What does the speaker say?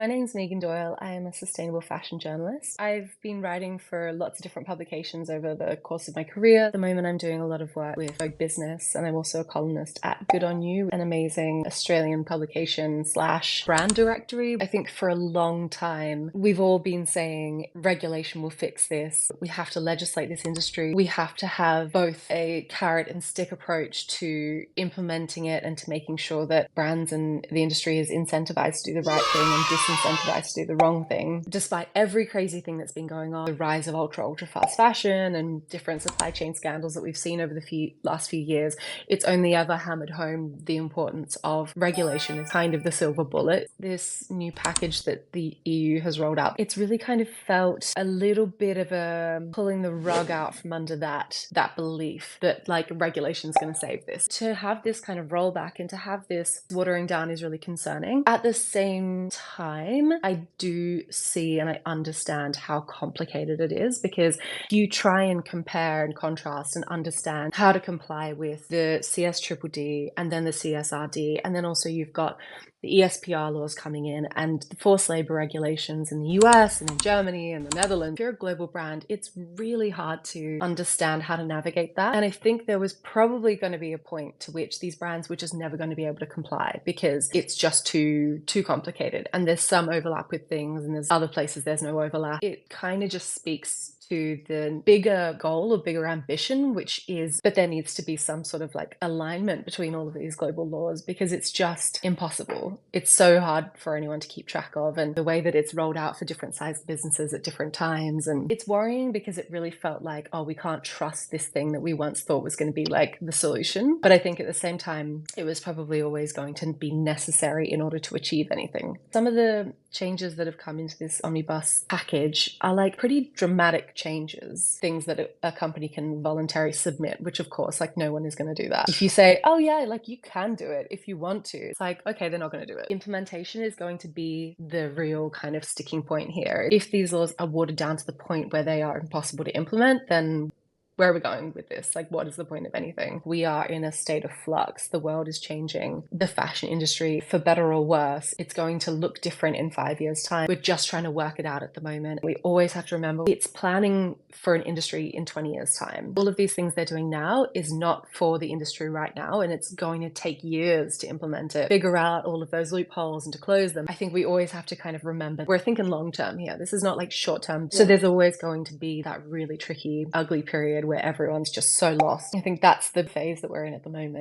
My name's Megan Doyle. I am a sustainable fashion journalist. I've been writing for lots of different publications over the course of my career. At the moment, I'm doing a lot of work with Vogue Business, and I'm also a columnist at Good On You, an amazing Australian publication slash brand directory. I think for a long time, we've all been saying regulation will fix this. We have to legislate this industry. We have to have both a carrot and stick approach to implementing it and to making sure that brands and the industry is incentivized to do the right thing and disincentivized to do the wrong thing. Despite every crazy thing that's been going on, the rise of ultra fast fashion and different supply chain scandals that we've seen over the last few years, it's only ever hammered home the importance of regulation is kind of the silver bullet. This new package that the EU has rolled out, it's really kind of felt a little bit of a pulling the rug out from under that belief that like regulation is going to save this. To have this kind of rollback and to have this watering down is really concerning. At the same time, I do see and I understand how complicated it is, because you try and compare and contrast and understand how to comply with the CSDDD and then the CSRD, and then also you've got the ESPR laws coming in and the forced labor regulations in the US and in Germany and the Netherlands. If you're a global brand, it's really hard to understand how to navigate that. And I think there was probably going to be a point to which these brands were just never going to be able to comply because it's just too complicated. And there's some overlap with things and there's other places there's no overlap. It kind of just speaks to the bigger goal or bigger ambition, which is that there needs to be some sort of like alignment between all of these global laws, because it's just impossible. It's so hard for anyone to keep track of, and the way that it's rolled out for different sized businesses at different times. And it's worrying because it really felt like, oh, we can't trust this thing that we once thought was going to be like the solution. But I think at the same time, it was probably always going to be necessary in order to achieve anything. Some of the changes that have come into this omnibus package are like pretty dramatic changes, things that a company can voluntarily submit, which of course, like no one is going to do that. If you say, oh yeah, like you can do it if you want to, it's like, okay, they're not going to do it. Implementation is going to be the real kind of sticking point here. If these laws are watered down to the point where they are impossible to implement, then where are we going with this? Like, what is the point of anything? We are in a state of flux. The world is changing. The fashion industry, for better or worse, it's going to look different in 5 years' time. We're just trying to work it out at the moment. We always have to remember it's planning for an industry in 20 years' time. All of these things they're doing now is not for the industry right now, and it's going to take years to implement it, figure out all of those loopholes and to close them. I think we always have to kind of remember we're thinking long term here. This is not like short term. So there's always going to be that really tricky, ugly period where everyone's just so lost. I think that's the phase that we're in at the moment.